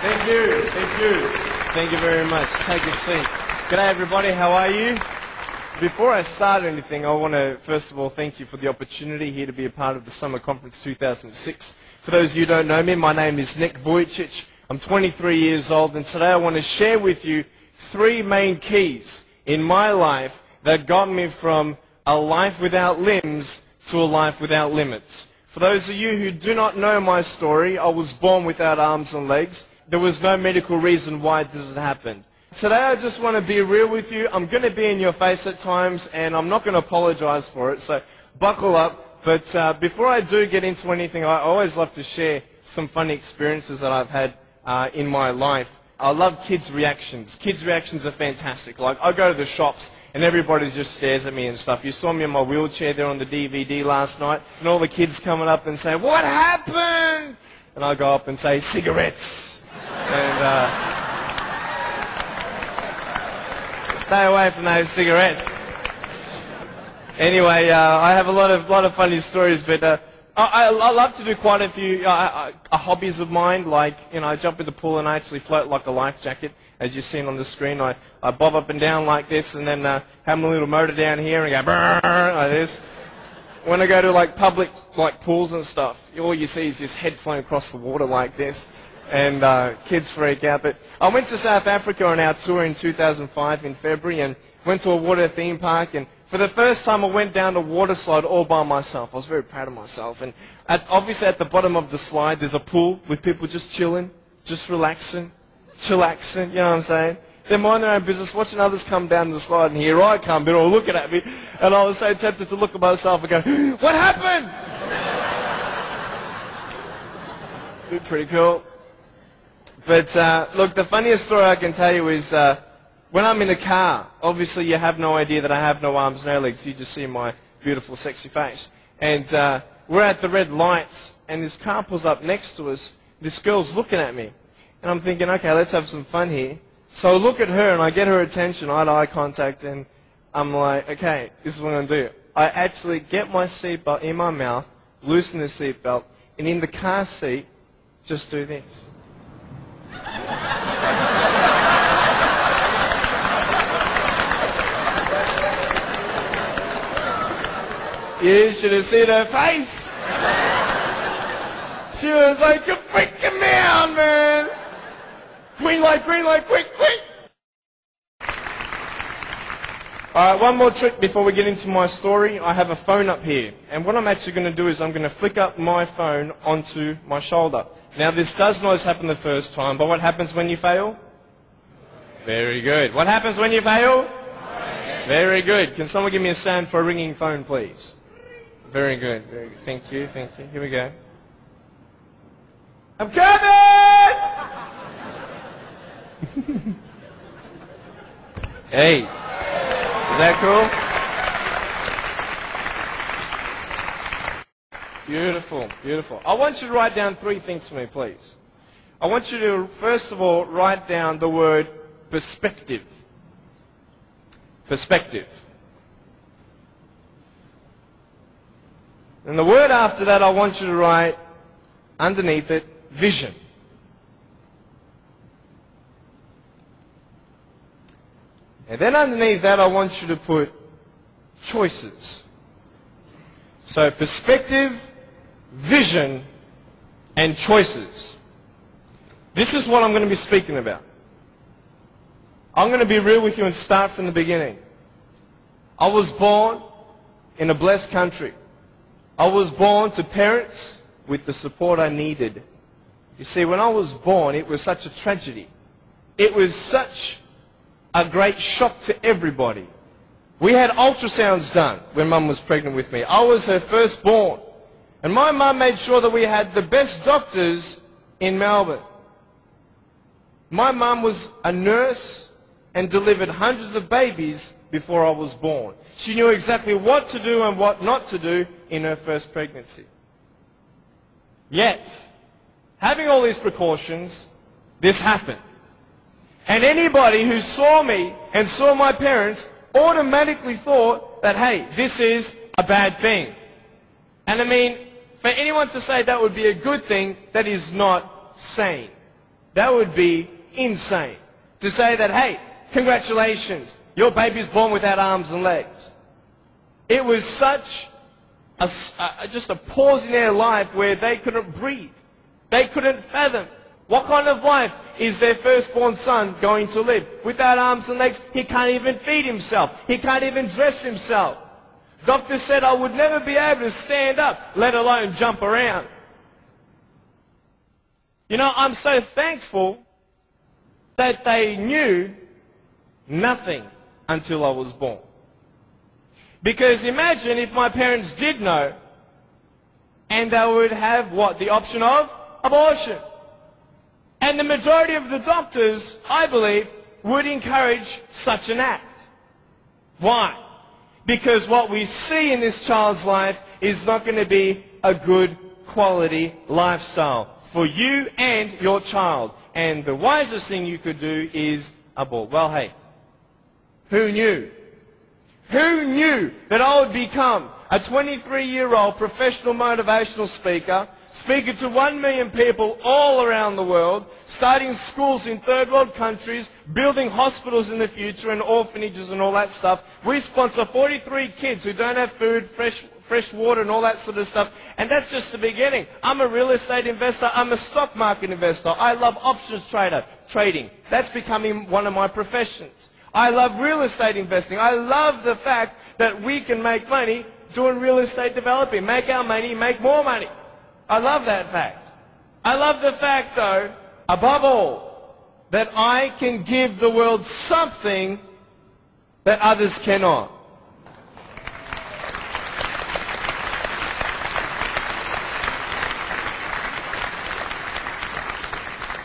Thank you. Thank you. Thank you very much. Take a seat. G'day everybody, how are you? Before I start anything, I want to first of all thank you for the opportunity here to be a part of the Summer Conference 2006. For those of you who don't know me, my name is Nick Vujicic. I'm 23 years old, and today I want to share with you three main keys in my life that got me from a life without limbs to a life without limits. For those of you who do not know my story, I was born without arms and legs. There was no medical reason why this had happened. Today I just want to be real with you. I'm going to be in your face at times, and I'm not going to apologize for it, so buckle up. But before I do get into anything, I always love to share some funny experiences that I've had in my life. I love kids' reactions. Kids' reactions are fantastic. Like, I go to the shops, and everybody just stares at me and stuff. You saw me in my wheelchair there on the DVD last night, and all the kids coming up and say, "What happened?" And I go up and say, "Cigarettes." And stay away from those cigarettes. Anyway, I have a lot of funny stories, but I love to do quite a few hobbies of mine, like, I jump in the pool and I actually float like a life jacket, as you've seen on the screen. I bob up and down like this, and then have my little motor down here and go brrr, like this. When I go to like public pools and stuff, all you see is this head flowing across the water like this, and kids freak out. But I went to South Africa on our tour in 2005 in February, and went to a water theme park, and for the first time I went down the water slide all by myself. I was very proud of myself. And obviously at the bottom of the slide there's a pool with people just chilling, just relaxing, chillaxing, you know what I'm saying? They're minding their own business, watching others come down the slide, and here I come, they're all looking at me, and I was so tempted to look at myself and go, "What happened?" Pretty cool. But look, the funniest story I can tell you is when I'm in a car. Obviously you have no idea that I have no arms, no legs. You just see my beautiful, sexy face. And we're at the red lights, and this car pulls up next to us. This girl's looking at me. And I'm thinking, okay, let's have some fun here. So I look at her, and I get her attention, eye-to-eye contact, and I'm like, okay, this is what I'm going to do. I actually get my seatbelt in my mouth, loosen the seatbelt, and in the car seat, just do this. You should have seen her face. She was like, "You're freaking me out, man. Green light, quick, quick." Alright, one more trick before we get into my story. I have a phone up here. And what I'm actually going to do is I'm going to flick up my phone onto my shoulder. Now, this does not happen the first time, but what happens when you fail? Very good. What happens when you fail? Very good. Can someone give me a sound for a ringing phone, please? Very good. Very good. Thank you. Thank you. Here we go. I'm coming! Hey. Is that cool? Beautiful. Beautiful. I want you to write down three things for me, please. I want you to, first of all, write down the word perspective. Perspective. And the word after that, I want you to write underneath it, vision. And then underneath that, I want you to put choices. So perspective, vision, and choices. This is what I'm going to be speaking about. I'm going to be real with you and start from the beginning. I was born in a blessed country. I was born to parents with the support I needed. You see, when I was born, it was such a tragedy. It was such a great shock to everybody. We had ultrasounds done when Mum was pregnant with me. I was her firstborn. And my mum made sure that we had the best doctors in Melbourne. My mum was a nurse and delivered hundreds of babies before I was born. She knew exactly what to do and what not to do in her first pregnancy. Yet, having all these precautions, this happened. And anybody who saw me and saw my parents automatically thought that, hey, this is a bad thing. And I mean, for anyone to say that would be a good thing, that is not sane. That would be insane. To say that, hey, congratulations, your baby's born without arms and legs. It was such just a pause in their life where they couldn't breathe. They couldn't fathom. What kind of life is their firstborn son going to live? Without arms and legs, he can't even feed himself. He can't even dress himself. Doctor said I would never be able to stand up, let alone jump around. You know, I'm so thankful that they knew nothing until I was born. Because imagine if my parents did know, and they would have what? The option of abortion. And the majority of the doctors, I believe, would encourage such an act. Why? Because what we see in this child's life is not going to be a good quality lifestyle for you and your child. And the wisest thing you could do is abort. Well, hey, who knew? Who knew that I would become a 23-year-old professional motivational speaker, speaking to 1 million people all around the world, starting schools in third world countries, building hospitals in the future and orphanages and all that stuff. We sponsor 43 kids who don't have food, fresh water and all that sort of stuff. And that's just the beginning. I'm a real estate investor. I'm a stock market investor. I love options trading. That's becoming one of my professions. I love real estate investing. I love the fact that we can make money doing real estate developing. Make our money, make more money. I love that fact. I love the fact, though, above all, that I can give the world something that others cannot.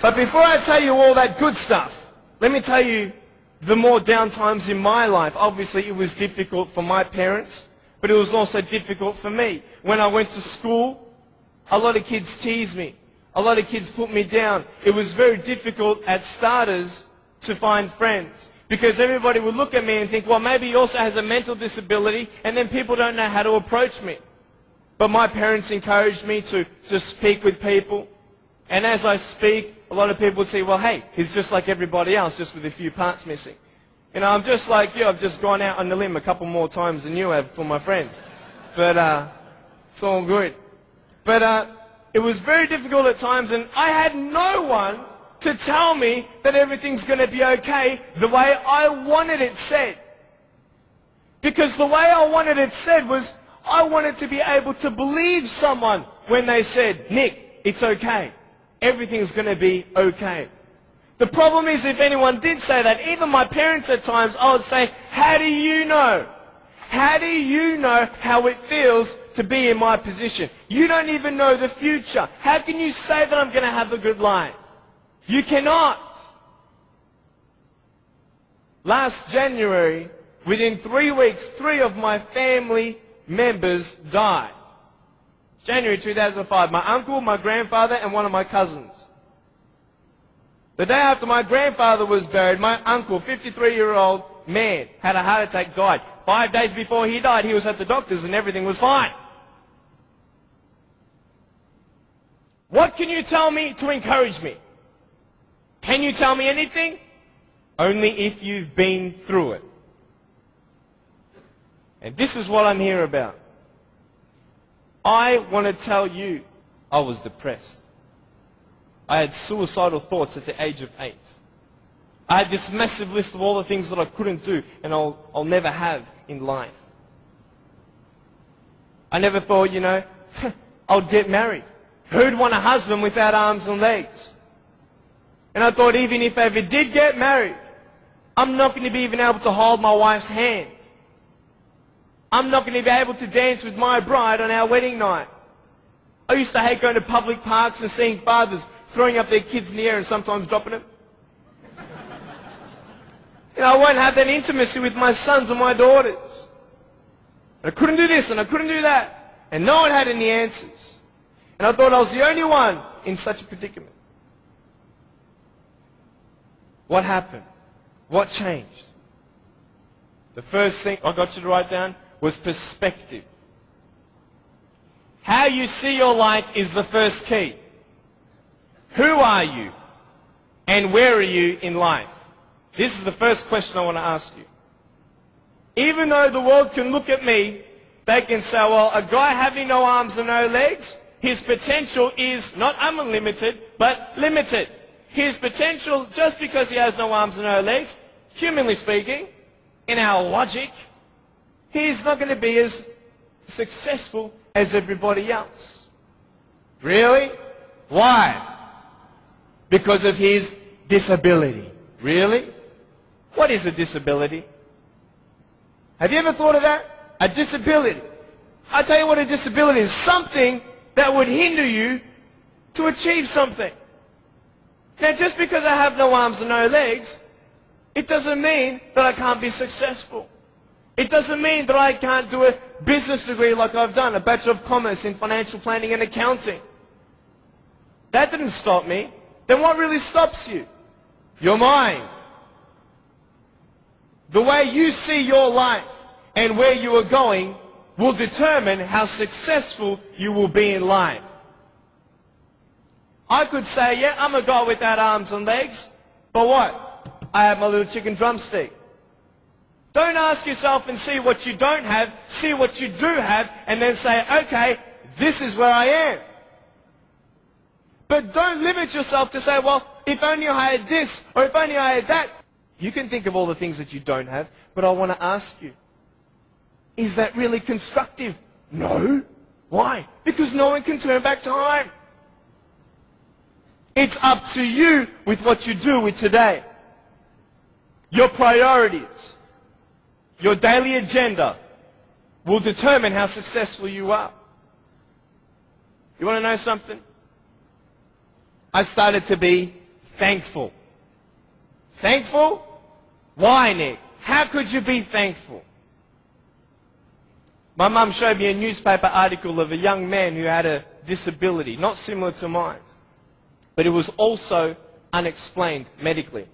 But before I tell you all that good stuff, let me tell you the more down times in my life. Obviously, it was difficult for my parents, but it was also difficult for me. When I went to school, a lot of kids teased me. A lot of kids put me down. It was very difficult at starters to find friends, because everybody would look at me and think, well, maybe he also has a mental disability, and then people don't know how to approach me. But my parents encouraged me to speak with people. And as I speak, a lot of people would say, well, hey, he's just like everybody else, just with a few parts missing. You know, I'm just like you. I've just gone out on the limb a couple more times than you have for my friends. But it's all good. But it was very difficult at times, and I had no one to tell me that everything's going to be okay the way I wanted it said. Because the way I wanted it said was, I wanted to be able to believe someone when they said, Nick, it's okay. Everything's going to be okay. The problem is, if anyone did say that, even my parents at times, I would say, how do you know? How do you know how it feels to be in my position? You don't even know the future. How can you say that I'm going to have a good life? You cannot. Last January, within 3 weeks, 3 of my family members died. January 2005, my uncle, my grandfather, and one of my cousins. The day after my grandfather was buried, my uncle, 53-year-old man, had a heart attack, died. 5 days before he died, he was at the doctor's and everything was fine. What can you tell me to encourage me? Can you tell me anything? Only if you've been through it. And this is what I'm here about. I want to tell you, I was depressed. I had suicidal thoughts at the age of 8. I had this massive list of all the things that I couldn't do and I'll never have in life. I never thought, you know, I'd get married. Who'd want a husband without arms and legs? And I thought, even if I ever did get married, I'm not going to be even able to hold my wife's hand. I'm not going to be able to dance with my bride on our wedding night. I used to hate going to public parks and seeing fathers throwing up their kids in the air and sometimes dropping them. You know, I won't have that intimacy with my sons and my daughters. And I couldn't do this and I couldn't do that. And no one had any answers. And I thought I was the only one in such a predicament. What happened? What changed? The first thing I got you to write down was perspective. How you see your life is the first key. Who are you? And where are you in life? This is the first question I want to ask you. Even though the world can look at me, they can say, well, a guy having no arms and no legs, his potential is not unlimited, but limited. His potential, just because he has no arms and no legs, humanly speaking, in our logic, he's not going to be as successful as everybody else. Really? Why? Because of his disability. Really? What is a disability? Have you ever thought of that? A disability. I'll tell you what a disability is. Something that would hinder you to achieve something. Now, just because I have no arms and no legs, it doesn't mean that I can't be successful. It doesn't mean that I can't do a business degree like I've done, a Bachelor of Commerce in Financial Planning and Accounting. That didn't stop me. Then what really stops you? Your mind. The way you see your life and where you are going will determine how successful you will be in life. I could say, yeah, I'm a guy without arms and legs, but what? I have my little chicken drumstick. Don't ask yourself and see what you don't have, see what you do have, and then say, okay, this is where I am. But don't limit yourself to say, well, if only I had this, or if only I had that. You can think of all the things that you don't have, but I want to ask you, is that really constructive? No. Why? Because no one can turn back time. It's up to you with what you do with today. Your priorities, your daily agenda will determine how successful you are. You want to know something? I started to be thankful. Thankful? Why, Nick? How could you be thankful? My mum showed me a newspaper article of a young man who had a disability, not similar to mine, but it was also unexplained medically.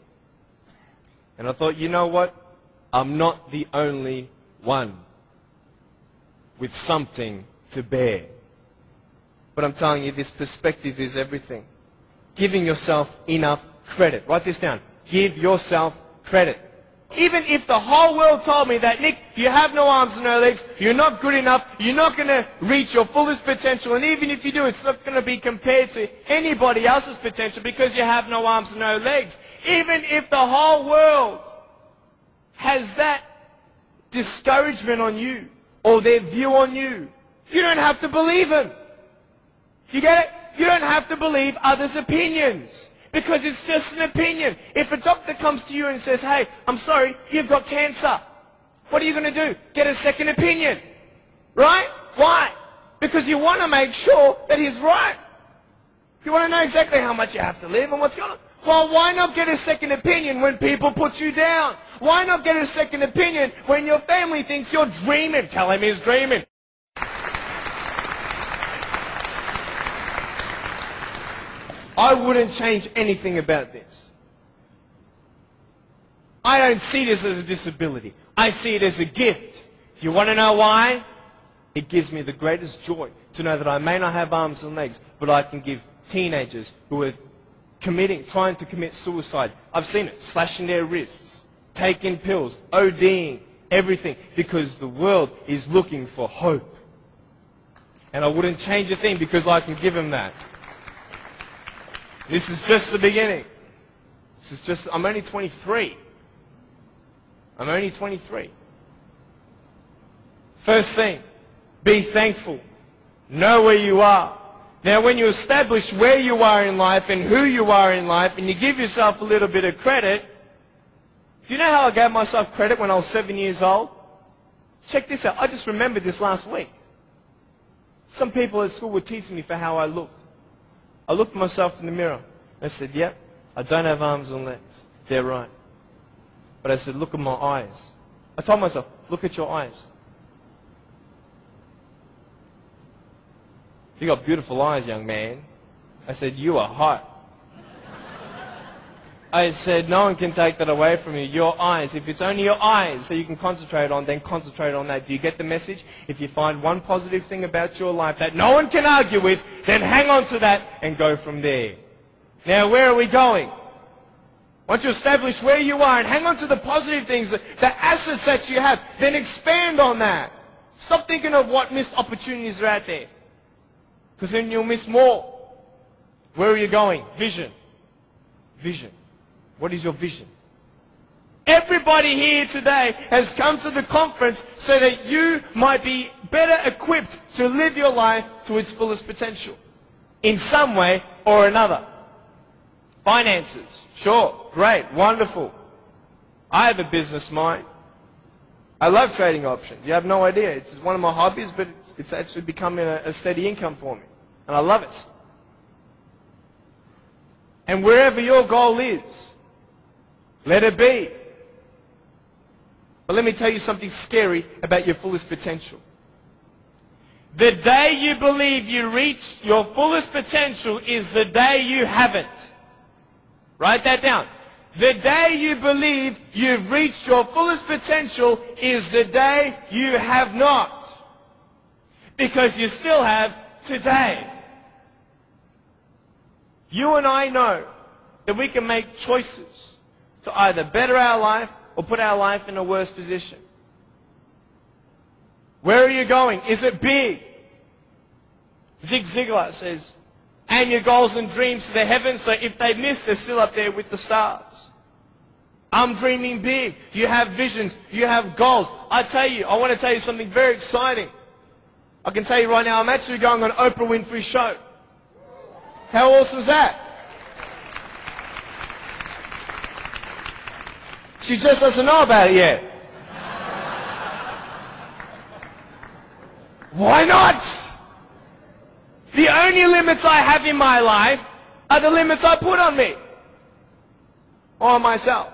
And I thought, you know what? I'm not the only one with something to bear. But I'm telling you, this perspective is everything. Giving yourself enough credit. Write this down. Give yourself credit. Even if the whole world told me that, Nick, you have no arms and no legs, you're not good enough, you're not going to reach your fullest potential, and even if you do, it's not going to be compared to anybody else's potential because you have no arms and no legs. Even if the whole world has that discouragement on you or their view on you, you don't have to believe them. You get it? You don't have to believe others' opinions. Because it's just an opinion. If a doctor comes to you and says, hey, I'm sorry, you've got cancer. What are you going to do? Get a second opinion. Right? Why? Because you want to make sure that he's right. You want to know exactly how much you have to live and what's going on. Well, why not get a second opinion when people put you down? Why not get a second opinion when your family thinks you're dreaming? Tell him he's dreaming. I wouldn't change anything about this. I don't see this as a disability. I see it as a gift. Do you want to know why? It gives me the greatest joy to know that I may not have arms and legs, but I can give teenagers who are trying to commit suicide. I've seen it, slashing their wrists, taking pills, ODing, everything, because the world is looking for hope. And I wouldn't change a thing because I can give them that. This is just the beginning. I'm only 23. I'm only 23. First thing, be thankful. Know where you are. Now, when you establish where you are in life and who you are in life, and you give yourself a little bit of credit, do you know how I gave myself credit when I was 7 years old? Check this out. I just remembered this last week. Some people at school were teasing me for how I looked. I looked at myself in the mirror. I said, yep, I don't have arms and legs. They're right. But I said, look at my eyes. I told myself, look at your eyes. You got beautiful eyes, young man. I said, you are hot. I said, no one can take that away from you. Your eyes. If it's only your eyes that you can concentrate on, then concentrate on that. Do you get the message? If you find one positive thing about your life that no one can argue with, then hang on to that and go from there. Now, where are we going? Once you establish where you are and hang on to the positive things, the assets that you have, then expand on that. Stop thinking of what missed opportunities are out there. Because then you'll miss more. Where are you going? Vision. Vision. What is your vision? Everybody here today has come to the conference so that you might be better equipped to live your life to its fullest potential. In some way or another. Finances. Sure. Great. Wonderful. I have a business mind. I love trading options. You have no idea. It's one of my hobbies, but it's actually becoming a steady income for me. And I love it. And wherever your goal is, let it be. But let me tell you something scary about your fullest potential. The day you believe you reached your fullest potential is the day you haven't. Write that down. The day you believe you've reached your fullest potential is the day you have not. Because you still have today. You and I know that we can make choices to either better our life or put our life in a worse position. Where are you going? Is it big? Zig Ziglar says, aim your goals and dreams to the heavens, so if they miss, they're still up there with the stars. I'm dreaming big. You have visions. You have goals. I want to tell you something very exciting. I can tell you right now, I'm actually going on Oprah Winfrey's show. How awesome is that? She just doesn't know about it yet. Why not? The only limits I have in my life are the limits I put on me. Or on myself.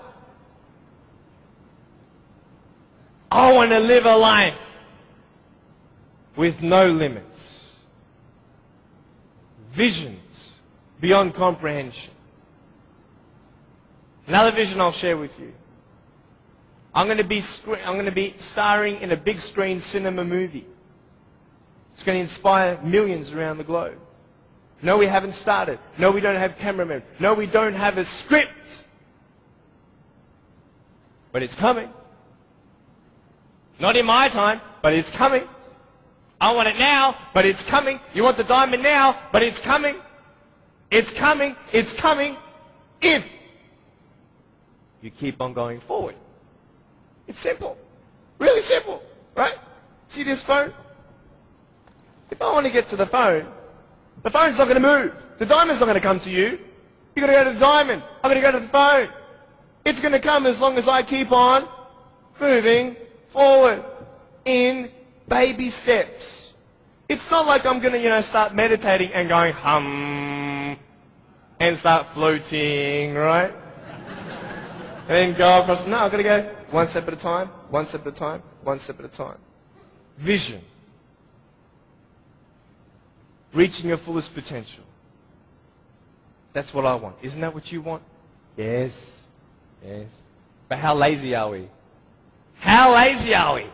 I want to live a life with no limits. Visions beyond comprehension. Another vision I'll share with you. I'm going to be starring in a big screen cinema movie. It's going to inspire millions around the globe. No, we haven't started. No, we don't have cameramen. No, we don't have a script. But it's coming. Not in my time, but it's coming. I want it now, but it's coming. You want the diamond now, but it's coming. It's coming. It's coming. If you keep on going forward. It's simple. Really simple. Right? See this phone? If I want to get to the phone's not going to move. The diamond's not going to come to you. You've got to go to the diamond. I'm going to go to the phone. It's going to come as long as I keep on moving forward in baby steps. It's not like I'm going to, start meditating and going hum and start floating, right? And then go across. No, I've got to go one step at a time, one step at a time, one step at a time. Vision. Reaching your fullest potential. That's what I want. Isn't that what you want? Yes. Yes. But how lazy are we? How lazy are we?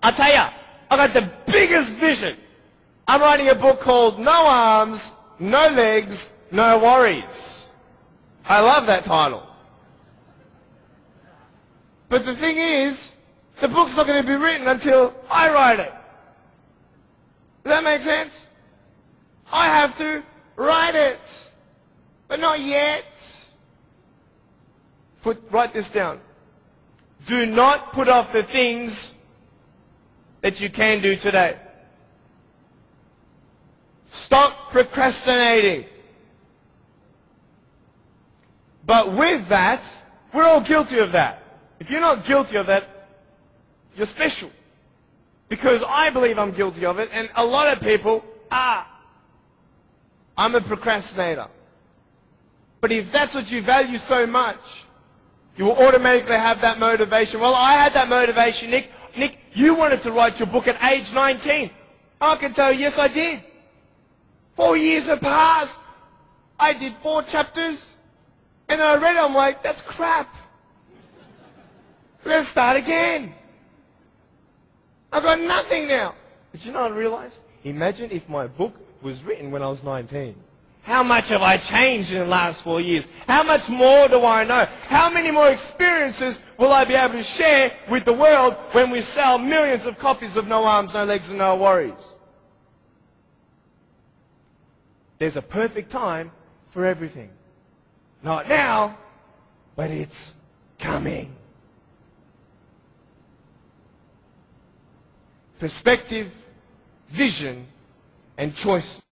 I'll tell you, I've got the biggest vision. I'm writing a book called No Arms, No Legs, No Worries. I love that title. But the thing is, the book's not going to be written until I write it. Does that make sense? I have to write it. But not yet. Write this down. Do not put off the things that you can do today. Stop procrastinating. But with that, we're all guilty of that. If you're not guilty of that, you're special. Because I believe I'm guilty of it, and a lot of people are. I'm a procrastinator. But if that's what you value so much, you will automatically have that motivation. Well, I had that motivation, Nick. Nick, you wanted to write your book at age 19. I can tell you, yes, I did. 4 years have passed. I did 4 chapters. And then I read it, I'm like, that's crap. Let's start again. I've got nothing now. But you know what I realized? Imagine if my book was written when I was 19. How much have I changed in the last 4 years? How much more do I know? How many more experiences will I be able to share with the world when we sell millions of copies of No Arms, No Legs and No Worries? There's a perfect time for everything. Not now, but it's coming. Perspective, vision, and choice.